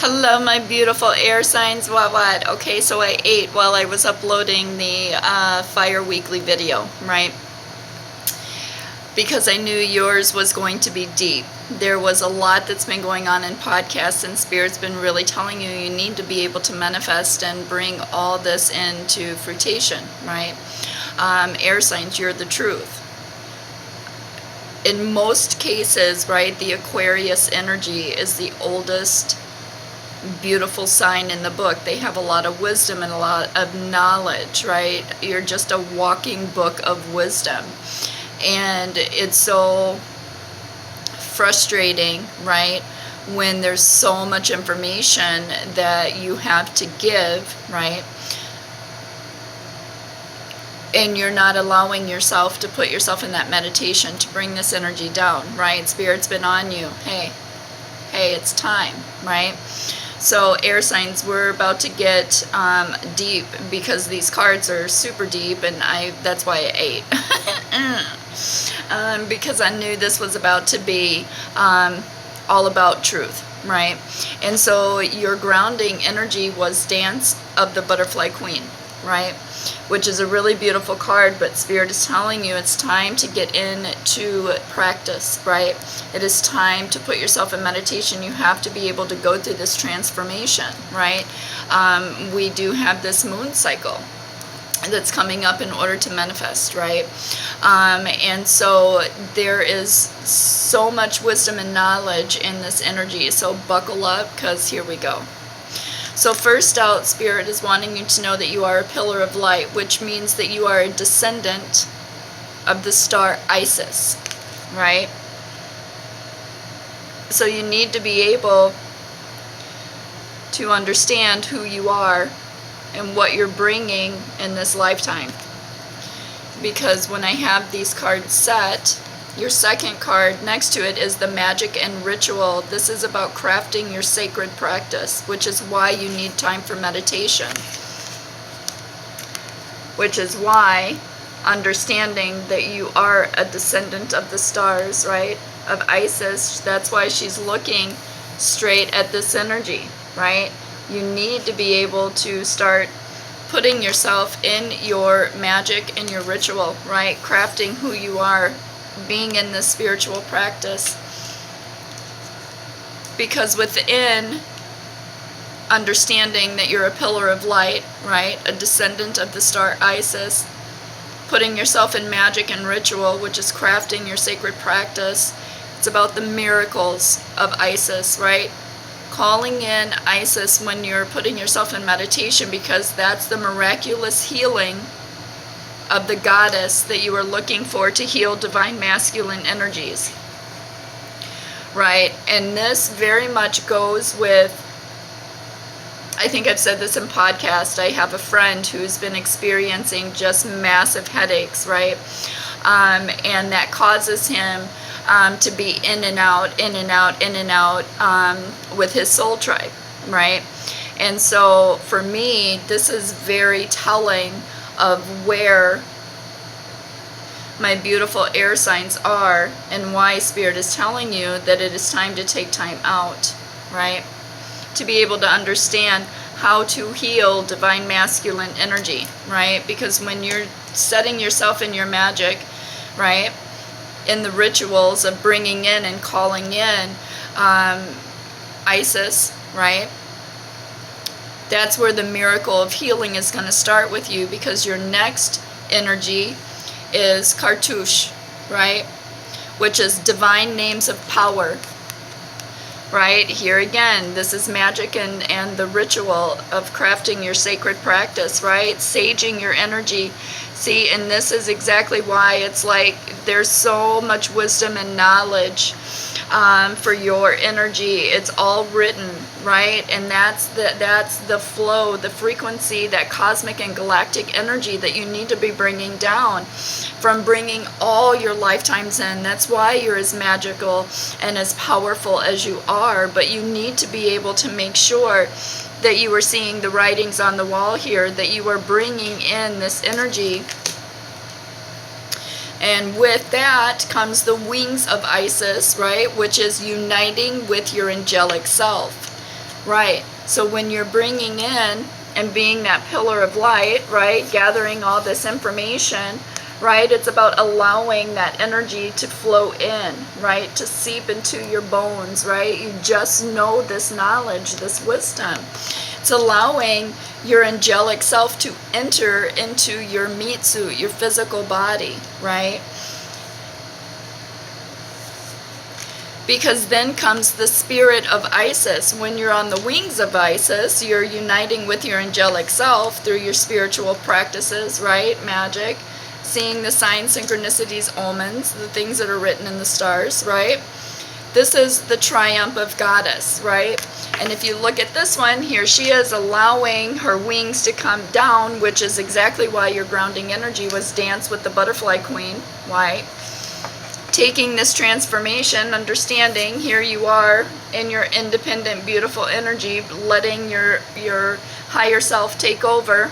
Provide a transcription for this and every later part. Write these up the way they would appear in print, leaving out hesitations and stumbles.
Hello, my beautiful air signs. What? Okay, so I ate while I was uploading the Fire Weekly video, right? Because I knew yours was going to be deep. There was a lot that's been going on in podcasts, and Spirit's been really telling you need to be able to manifest and bring all this into fruition, right? Air signs, you're the truth. In most cases, right, the Aquarius energy is the oldest beautiful sign in the book. They have a lot of wisdom and a lot of knowledge, right? You're just a walking book of wisdom. And it's so frustrating, right, when there's so much information that you have to give, right? And you're not allowing yourself to put yourself in that meditation to bring this energy down, right? Spirit's been on you. Hey, it's time, right? So air signs, we're about to get deep because these cards are super deep, and that's why I ate. Because I knew this was about to be all about truth, right? And so your grounding energy was Dance of the Butterfly Queen, right? Which is a really beautiful card, but Spirit is telling you it's time to get into practice, right? It is time to put yourself in meditation. You have to be able to go through this transformation, right? We do have this moon cycle that's coming up in order to manifest, right? And so there is so much wisdom and knowledge in this energy. So buckle up, because here we go. So first out, Spirit is wanting you to know that you are a pillar of light, which means that you are a descendant of the star Isis, right? So you need to be able to understand who you are and what you're bringing in this lifetime. Because when I have these cards set, your second card next to it is the magic and ritual. This is about crafting your sacred practice, which is why you need time for meditation. Which is why understanding that you are a descendant of the stars, right? Of Isis. That's why she's looking straight at this energy, right? You need to be able to start putting yourself in your magic and your ritual, right? Crafting who you are, being in this spiritual practice. Because within understanding that you're a pillar of light, right, a descendant of the star Isis, putting yourself in magic and ritual, which is crafting your sacred practice, it's about the miracles of Isis, right? Calling in Isis when you're putting yourself in meditation, because that's the miraculous healing of the goddess that you are looking for to heal divine masculine energies, right? And this very much goes with, I think I've said this in podcast, I have a friend who's been experiencing just massive headaches, right? And that causes him to be in and out with his soul tribe, right? And so for me, this is very telling of where my beautiful air signs are, and why Spirit is telling you that it is time to take time out, right? To be able to understand how to heal divine masculine energy, right? Because when you're setting yourself in your magic, right, in the rituals of bringing in and calling in Isis, right, that's where the miracle of healing is going to start with you, because your next energy is Cartouche, right, which is divine names of power, right? Here again, this is magic and the ritual of crafting your sacred practice, right? Saging your energy. See, and this is exactly why it's like there's so much wisdom and knowledge for your energy. It's all written, right? And that's the flow, the frequency, that cosmic and galactic energy that you need to be bringing down from bringing all your lifetimes in. That's why you're as magical and as powerful as you are. But you need to be able to make sure that you are seeing the writings on the wall here, that you are bringing in this energy. And with that comes the wings of Isis, right? Which is uniting with your angelic self, Right. So when you're bringing in and being that pillar of light, right, gathering all this information, right, it's about allowing that energy to flow in, right, to seep into your bones, right? You just know this knowledge, this wisdom. It's allowing your angelic self to enter into your meat suit, your physical body, right? Because then comes the spirit of Isis. When you're on the wings of Isis, you're uniting with your angelic self through your spiritual practices, right? Magic, seeing the signs, synchronicities, omens, the things that are written in the stars, right? This is the triumph of goddess, right? And if you look at this one, here she is allowing her wings to come down, which is exactly why your grounding energy was Dance with the Butterfly Queen. Why? Taking this transformation, understanding, here you are in your independent, beautiful energy, letting your higher self take over.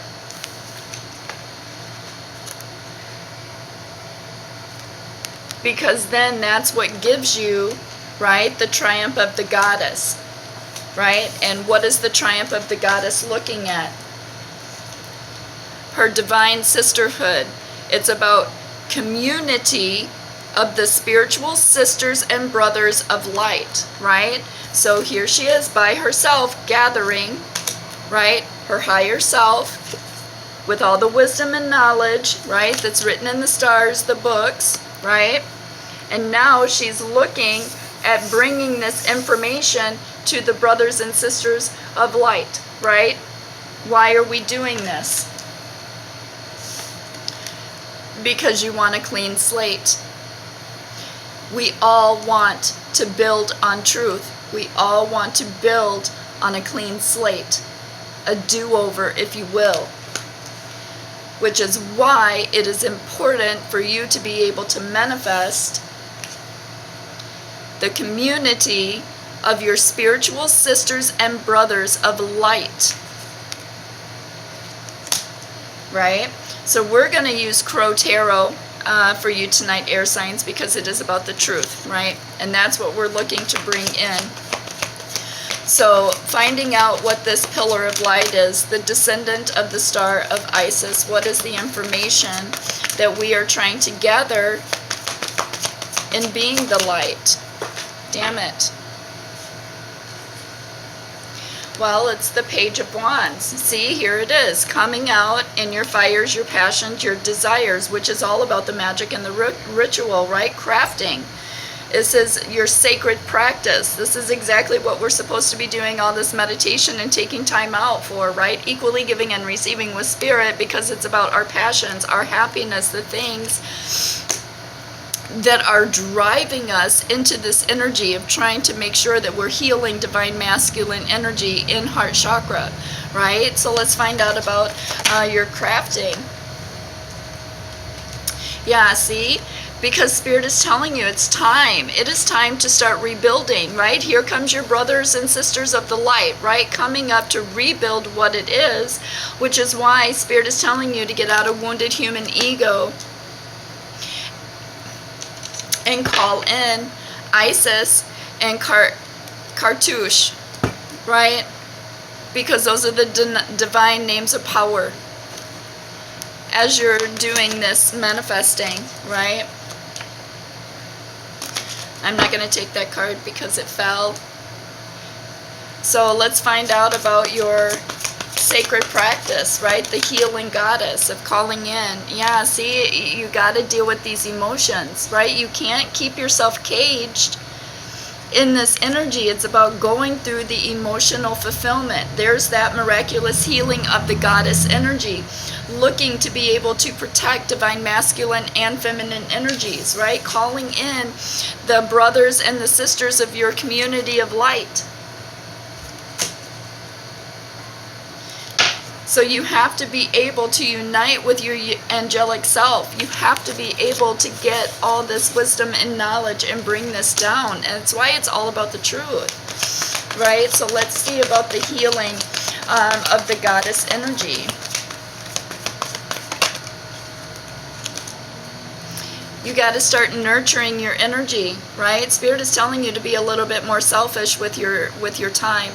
Because then that's what gives you, right, the triumph of the goddess, right? And what is the triumph of the goddess looking at? Her divine sisterhood. It's about community of the spiritual sisters and brothers of light, right? So here she is by herself gathering, right, her higher self with all the wisdom and knowledge, right, that's written in the stars, the books, right? And now she's looking at bringing this information to the brothers and sisters of light, right? Why are we doing this? Because you want a clean slate. We all want to build on truth. We all want to build on a clean slate, a do-over, if you will. Which is why it is important for you to be able to manifest the community of your spiritual sisters and brothers of light. Right? So we're going to use Crow Tarot for you tonight, air signs, because it is about the truth, right? And that's what we're looking to bring in. So finding out what this pillar of light is, the descendant of the star of Isis, what is the information that we are trying to gather in being the light? Damn it. Well, it's the Page of Wands. See, here it is, coming out in your fires, your passions, your desires, which is all about the magic and the ritual, right? Crafting. This is your sacred practice. This is exactly what we're supposed to be doing all this meditation and taking time out for, right? Equally giving and receiving with spirit, because it's about our passions, our happiness, the things that are driving us into this energy of trying to make sure that we're healing divine masculine energy in heart chakra, right? So let's find out about your crafting. Yeah, see? Because Spirit is telling you it's time. It is time to start rebuilding, right? Here comes your brothers and sisters of the light, right? Coming up to rebuild what it is, which is why Spirit is telling you to get out of wounded human ego and call in Isis and Cartouche, right? Because those are the divine names of power as you're doing this manifesting, right? I'm not going to take that card because it fell. So let's find out about your sacred practice, right? The healing goddess of calling in. Yeah, see, you got to deal with these emotions, right? You can't keep yourself caged in this energy. It's about going through the emotional fulfillment. There's that miraculous healing of the goddess energy, looking to be able to protect divine masculine and feminine energies, right? Calling in the brothers and the sisters of your community of light. So you have to be able to unite with your angelic self. You have to be able to get all this wisdom and knowledge and bring this down. And it's why it's all about the truth, right? So let's see about the healing of the goddess energy. You got to start nurturing your energy, right? Spirit is telling you to be a little bit more selfish with your time.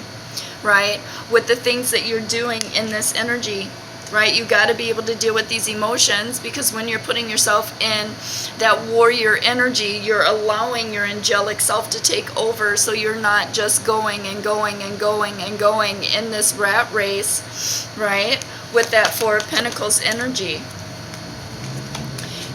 right? With the things that you're doing in this energy, right? You got to be able to deal with these emotions, because when you're putting yourself in that warrior energy, you're allowing your angelic self to take over, so you're not just going and going and going and going in this rat race, right? With that Four of Pentacles energy.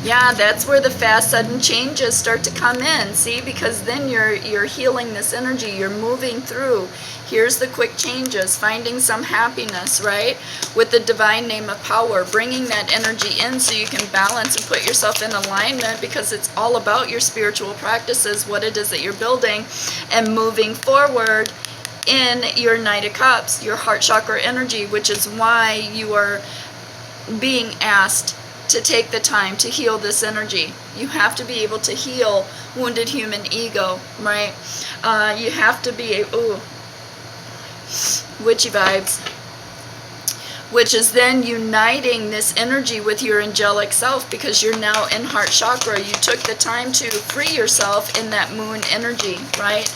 Yeah, that's where the fast, sudden changes start to come in. See, because then you're healing this energy. You're moving through. Here's the quick changes, finding some happiness, right? With the divine name of power, bringing that energy in so you can balance and put yourself in alignment, because it's all about your spiritual practices, what it is that you're building, and moving forward in your Knight of Cups, your heart chakra energy, which is why you are being asked to take the time to heal this energy. You have to be able to heal wounded human ego, right? You have to be witchy vibes, which is then uniting this energy with your angelic self, because you're now in heart chakra. You took the time to free yourself in that moon energy, right?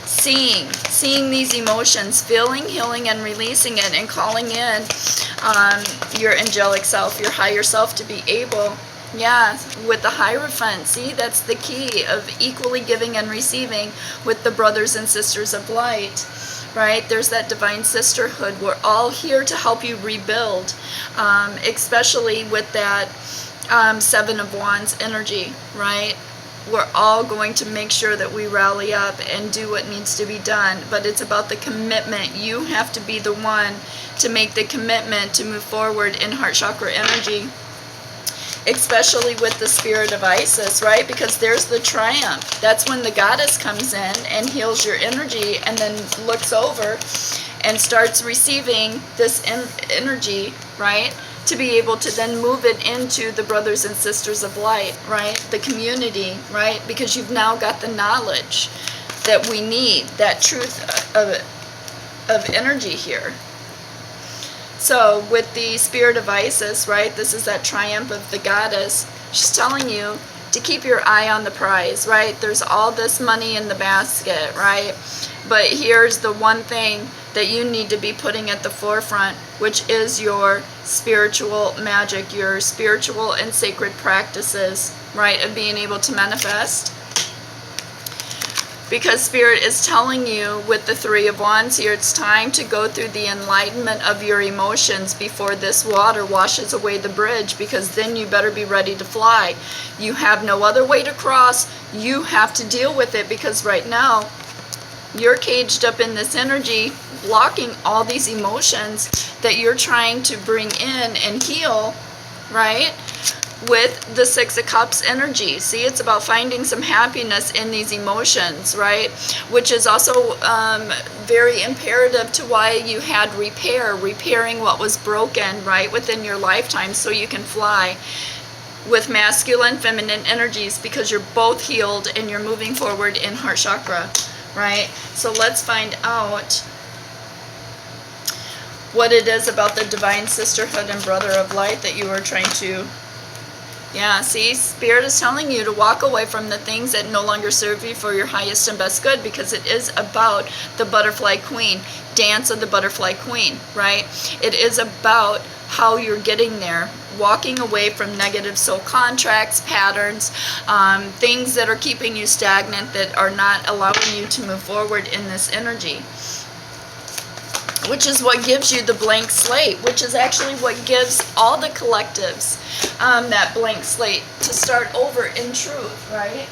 Seeing these emotions, feeling, healing, and releasing it, and calling in your angelic self, your higher self, to be able, yeah, with the Hierophant. See, that's the key of equally giving and receiving with the brothers and sisters of light, right? There's that divine sisterhood. We're all here to help you rebuild, especially with that Seven of Wands energy, right? We're all going to make sure that we rally up and do what needs to be done. But it's about the commitment. You have to be the one to make the commitment to move forward in heart chakra energy, especially with the spirit of Isis, right? Because there's the triumph. That's when the goddess comes in and heals your energy, and then looks over and starts receiving this energy, right? To be able to then move it into the brothers and sisters of light, right? The community, right? Because you've now got the knowledge that we need, that truth of energy here. So with the spirit of Isis, right? This is that triumph of the goddess. She's telling you to keep your eye on the prize, right? There's all this money in the basket, right? But here's the one thing that you need to be putting at the forefront, which is your spiritual magic, your spiritual and sacred practices, right, of being able to manifest. Because Spirit is telling you with the Three of Wands here, it's time to go through the enlightenment of your emotions before this water washes away the bridge, because then you better be ready to fly. You have no other way to cross. You have to deal with it, because right now you're caged up in this energy, blocking all these emotions that you're trying to bring in and heal, right? With the Six of Cups energy. See, it's about finding some happiness in these emotions, right? Which is also very imperative to why you had repairing what was broken, right, within your lifetime, so you can fly with masculine, feminine energies, because you're both healed and you're moving forward in heart chakra, right? So let's find out what it is about the divine sisterhood and brother of light that you are trying to... Yeah, see, Spirit is telling you to walk away from the things that no longer serve you for your highest and best good, because it is about the butterfly queen, dance of the butterfly queen, right? It is about how you're getting there, walking away from negative soul contracts, patterns, things that are keeping you stagnant, that are not allowing you to move forward in this energy. Which is what gives you the blank slate, which is actually what gives all the collectives that blank slate to start over in truth, right?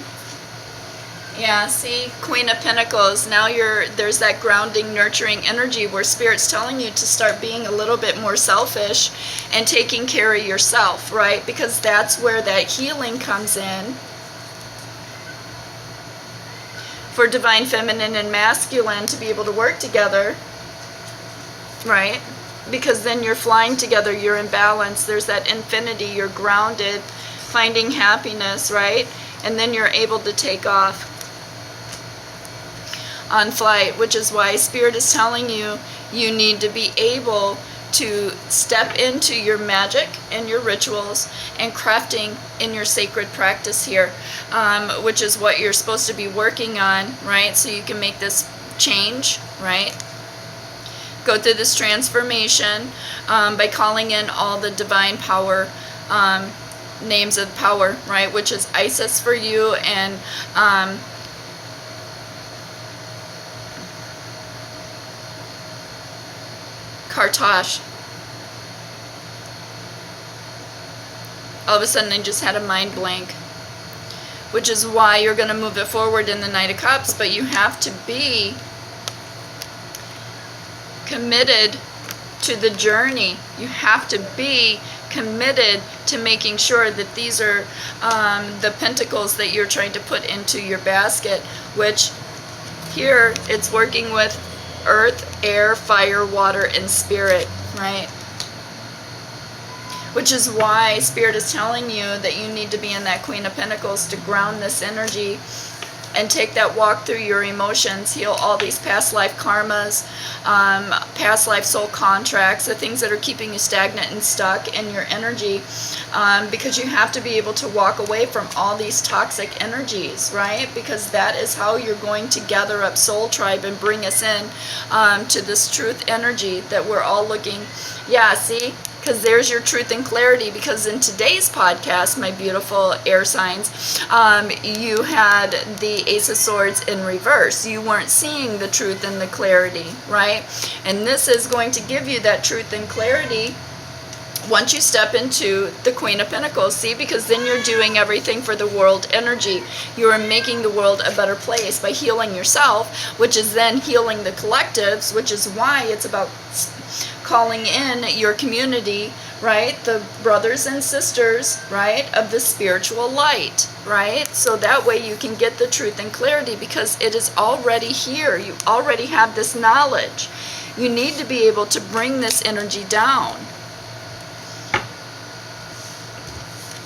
Yeah, see, Queen of Pentacles, now there's that grounding, nurturing energy where Spirit's telling you to start being a little bit more selfish and taking care of yourself, right? Because that's where that healing comes in. For divine feminine and masculine to be able to work together, right? Because then you're flying together, you're in balance, there's that infinity, you're grounded, finding happiness, right? And then you're able to take off on flight, which is why Spirit is telling you, you need to be able to step into your magic and your rituals and crafting in your sacred practice here, which is what you're supposed to be working on, right? So you can make this change, right? go through this transformation by calling in all the divine power, names of power, right? Which is Isis for you, and Kartosh. All of a sudden I just had a mind blank. Which is why you're going to move it forward in the Knight of Cups, but you have to be committed to the journey. You have to be committed to making sure that these are the pentacles that you're trying to put into your basket, which here it's working with earth, air, fire, water, and spirit, right? Which is why Spirit is telling you that you need to be in that Queen of Pentacles to ground this energy and take that walk through your emotions, heal all these past life karmas, past life soul contracts, the things that are keeping you stagnant and stuck in your energy, because you have to be able to walk away from all these toxic energies, right? Because that is how you're going to gather up soul tribe and bring us in to this truth energy that we're all looking. Yeah, see? Because there's your truth and clarity. Because in today's podcast, my beautiful air signs, you had the Ace of Swords in reverse. You weren't seeing the truth and the clarity, right? And this is going to give you that truth and clarity once you step into the Queen of Pentacles. See, because then you're doing everything for the world energy. You are making the world a better place by healing yourself, which is then healing the collectives, which is why it's about calling in your community, right? The brothers and sisters, right, of the spiritual light, right? So that way you can get the truth and clarity, because it is already here. You already have this knowledge. You need to be able to bring this energy down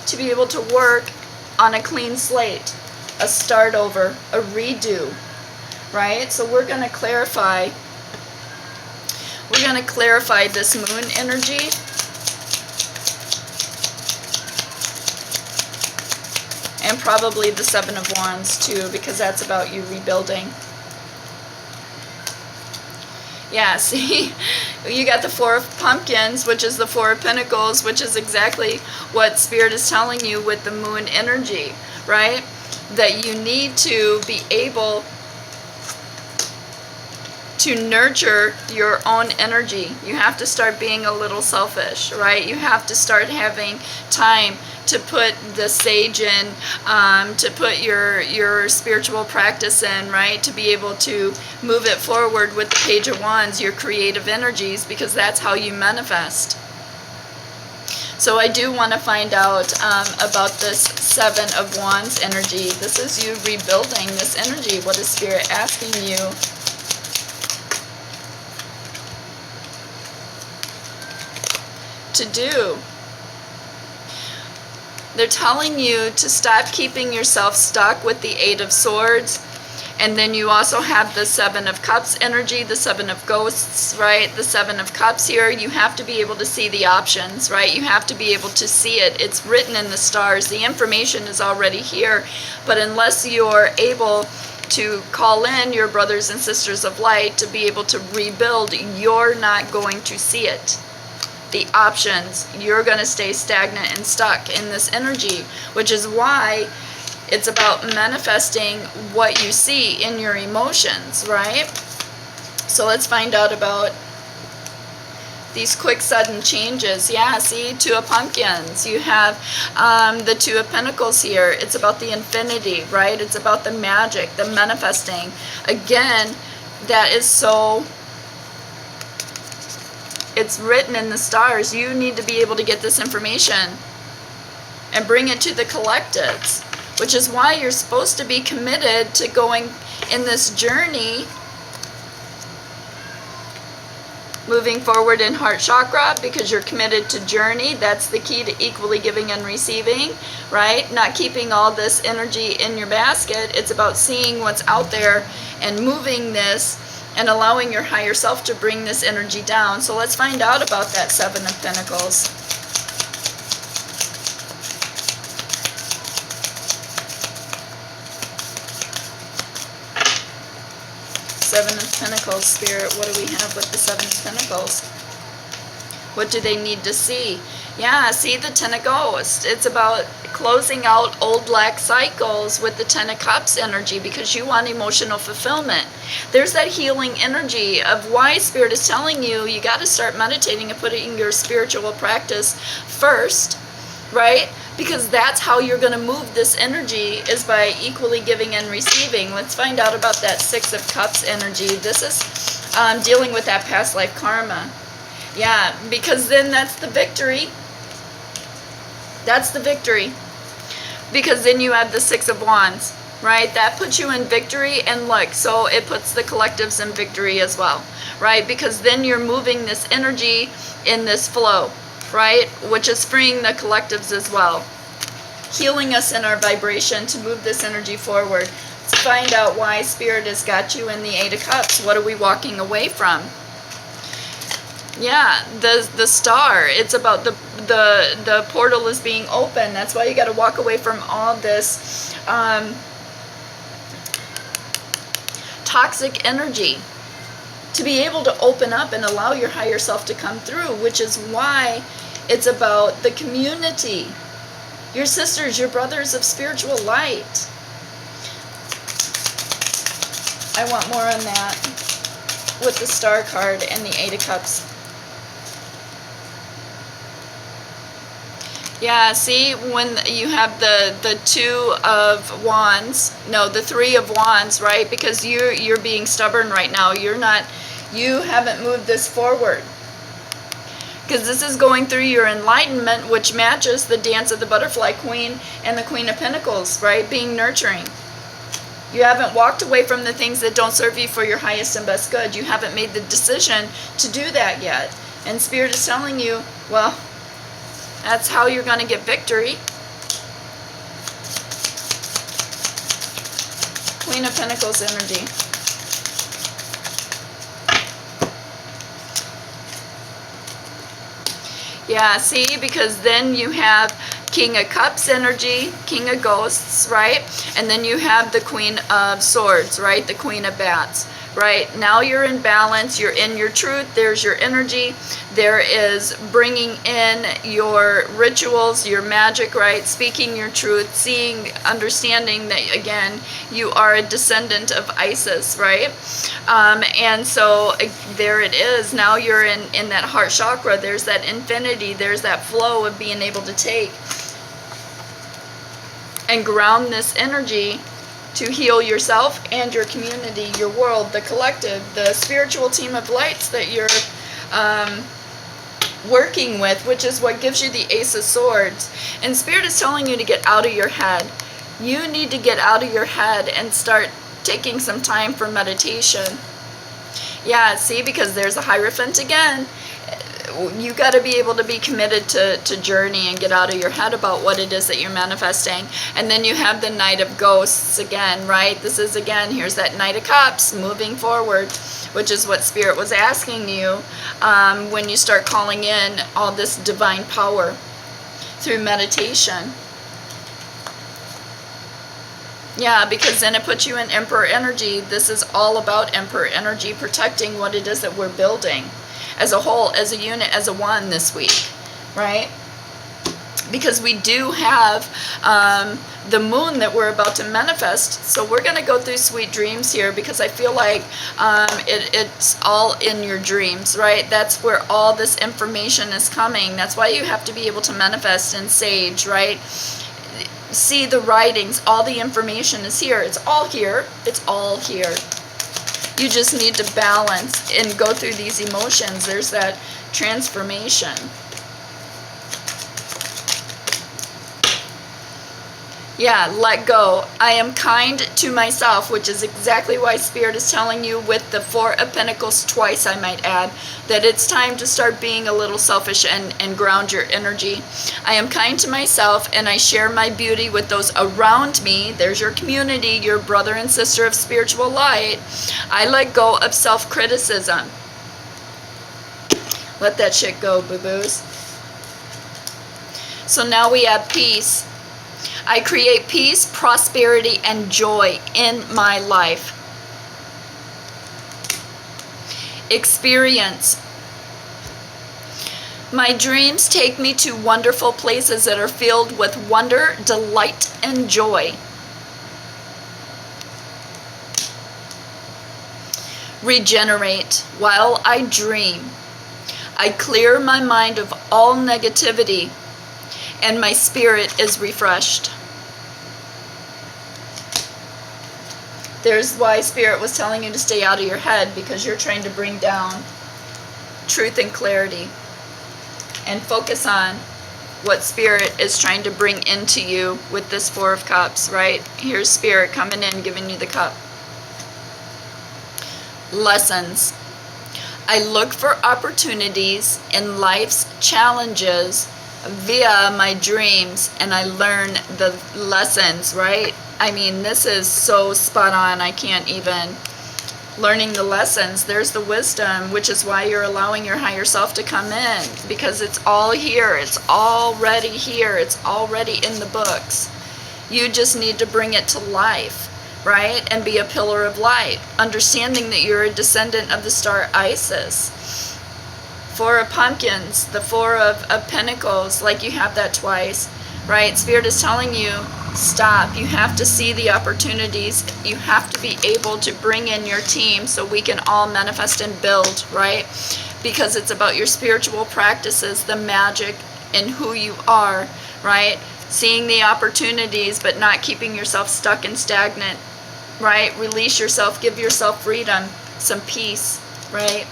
to be able to work on a clean slate, a start over, a redo, right? So we're going to clarify this moon energy. And probably the Seven of Wands too, because that's about you rebuilding. Yeah, see, you got the Four of Pumpkins, which is the Four of Pentacles, which is exactly what Spirit is telling you with the moon energy, right? That you need to be able to nurture your own energy. You have to start being a little selfish, right? You have to start having time to put the sage in, to put your spiritual practice in, right? To be able to move it forward with the Page of Wands, your creative energies, because that's how you manifest. So I do want to find out about this Seven of Wands energy. This is you rebuilding this energy. What is Spirit asking you? To do. They're telling you to stop keeping yourself stuck with the Eight of Swords, and then you also have the Seven of Cups energy, the Seven of Ghosts, right? The Seven of Cups here. You have to be able to see the options, right? You have to be able to see it. It's written in the stars. The information is already here, but unless you're able to call in your brothers and sisters of light to be able to rebuild, you're not going to see it. The options, you're going to stay stagnant and stuck in this energy, which is why it's about manifesting what you see in your emotions, right? So let's find out about these quick sudden changes. Yeah, see, Two of Pumpkins. You have the Two of Pentacles here. It's about the infinity, right? It's about the magic, the manifesting. Again, that is so... It's written in the stars. You need to be able to get this information and bring it to the collectives, which is why you're supposed to be committed to going in this journey, moving forward in heart chakra, because you're committed to journey. That's the key to equally giving and receiving, right? Not keeping all this energy in your basket. It's about seeing what's out there and moving this and allowing your higher self to bring this energy down. So let's find out about that Seven of Pentacles. Seven of Pentacles, Spirit. What do we have with the Seven of Pentacles? What do they need to see? Yeah, see the Ten of Ghosts. It's about closing out old lack cycles with the Ten of Cups energy because you want emotional fulfillment. There's that healing energy of why Spirit is telling you you got to start meditating and putting your spiritual practice first, right? Because that's how you're going to move this energy, is by equally giving and receiving. Let's find out about that Six of Cups energy. This is dealing with that past life karma. Yeah, because then that's the victory. That's the victory. Because then you have the Six of Wands, right? That puts you in victory, and look, so it puts the collectives in victory as well, right? Because then you're moving this energy in this flow, right? Which is freeing the collectives as well. Healing us in our vibration to move this energy forward. Let's find out why Spirit has got you in the Eight of Cups. What are we walking away from? Yeah, the star. It's about the portal is being open. That's why you got to walk away from all this toxic energy to be able to open up and allow your higher self to come through, which is why it's about the community, your sisters, your brothers of spiritual light. I want more on that with the Star card and the Eight of Cups. Yeah, see, when you have the Two of Wands, no, the Three of Wands, right? Because you're being stubborn right now. You haven't moved this forward. Because this is going through your enlightenment, which matches the dance of the Butterfly Queen and the Queen of Pentacles, right? Being nurturing. You haven't walked away from the things that don't serve you for your highest and best good. You haven't made the decision to do that yet. And Spirit is telling you, well, that's how you're going to get victory. Queen of Pentacles energy. Yeah, see, because then you have King of Cups energy, King of Ghosts, right? And then you have the Queen of Swords, right? The Queen of Bats, right? Now you're in balance. You're in your truth. There's your energy. There is bringing in your rituals, your magic, right? Speaking your truth, seeing, understanding that, again, you are a descendant of Isis, right? And so there it is. Now you're in that heart chakra. There's that infinity. There's that flow of being able to take and ground this energy to heal yourself and your community, your world, the collective, the spiritual team of lights that you're working with, which is what gives you the Ace of Swords. And Spirit is telling you to get out of your head. You need to get out of your head and start taking some time for meditation. Yeah, see, because there's a Hierophant again. You got to be able to be committed to journey and get out of your head about what it is that you're manifesting. And then you have the Knight of Ghosts again, right? This is, again, here's that Knight of Cups moving forward, which is what Spirit was asking you when you start calling in all this divine power through meditation. Yeah, because then it puts you in Emperor energy. This is all about Emperor energy, protecting what it is that we're building as a whole, as a unit, as a one this week, right? Because we do have the moon that we're about to manifest. So we're going to go through sweet dreams here, because I feel like it's all in your dreams, right? That's where all this information is coming. That's why you have to be able to manifest in Sage, right? See the writings, all the information is here. It's all here. It's all here. You just need to balance and go through these emotions. There's that transformation. Yeah, let go. I am kind to myself, which is exactly why Spirit is telling you with the Four of Pentacles twice, I might add, that it's time to start being a little selfish and ground your energy. I am kind to myself, and I share my beauty with those around me. There's your community, your brother and sister of spiritual light. I let go of self-criticism. Let that shit go, boo-boos. So now we have peace. I create peace, prosperity, and joy in my life. experience. My dreams take me to wonderful places that are filled with wonder, delight, and joy. Regenerate while I dream. I clear my mind of all negativity, and my spirit is refreshed. There's why Spirit was telling you to stay out of your head, because you're trying to bring down truth and clarity. And focus on what Spirit is trying to bring into you with this Four of Cups, right? Here's Spirit coming in, giving you the cup. Lessons. I look for opportunities in life's challenges via my dreams, and I learn the lessons, right? I mean, this is so spot on. I can't even. Learning the lessons, there's the wisdom, which is why you're allowing your higher self to come in, because it's all here. It's already here. It's already in the books. You just need to bring it to life, right? And be a pillar of light, understanding that you're a descendant of the star Isis. Four of Pumpkins, the Four of Pentacles, like you have that twice, right? Spirit is telling you, stop. You have to see the opportunities. You have to be able to bring in your team so we can all manifest and build, right? Because it's about your spiritual practices, the magic in who you are, right? Seeing the opportunities, but not keeping yourself stuck and stagnant, right? Release yourself, give yourself freedom, some peace, right?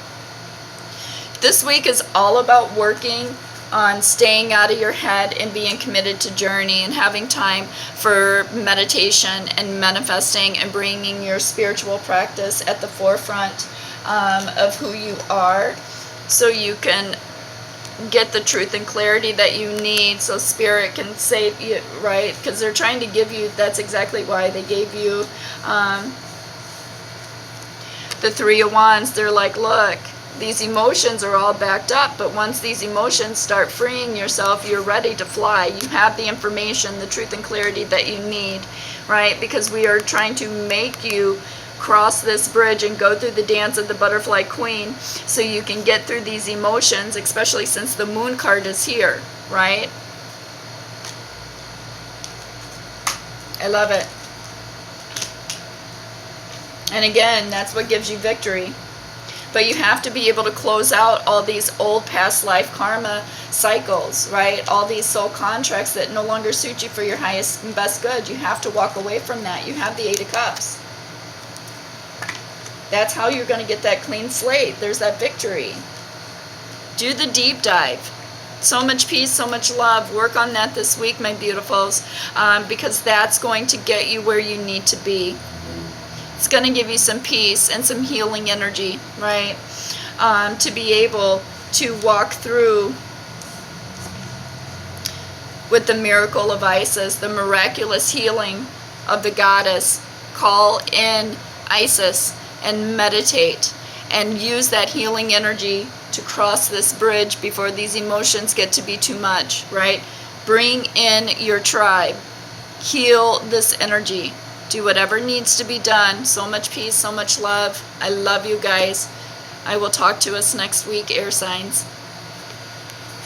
This week is all about working on staying out of your head and being committed to journey, and having time for meditation and manifesting and bringing your spiritual practice at the forefront of who you are, so you can get the truth and clarity that you need, so Spirit can save you, right? Because they're trying to give you, that's exactly why they gave you the Three of Wands. They're like, look, these emotions are all backed up, but once these emotions start freeing yourself, you're ready to fly. You have the information, the truth and clarity that you need, right? Because we are trying to make you cross this bridge and go through the dance of the butterfly queen, so you can get through these emotions, especially since the moon card is here, right? I love it. And again, that's what gives you victory. But you have to be able to close out all these old past life karma cycles, right? All these soul contracts that no longer suit you for your highest and best good. You have to walk away from that. You have the Eight of Cups. That's how you're going to get that clean slate. There's that victory. Do the deep dive. So much peace, so much love. Work on that this week, my beautifuls, because that's going to get you where you need to be. It's going to give you some peace and some healing energy, right? To be able to walk through with the miracle of Isis, the miraculous healing of the goddess. Call in Isis and meditate and use that healing energy to cross this bridge before these emotions get to be too much, right? Bring in your tribe. Heal this energy. Do whatever needs to be done. So much peace, so much love. I love you guys. I will talk to us next week, air signs.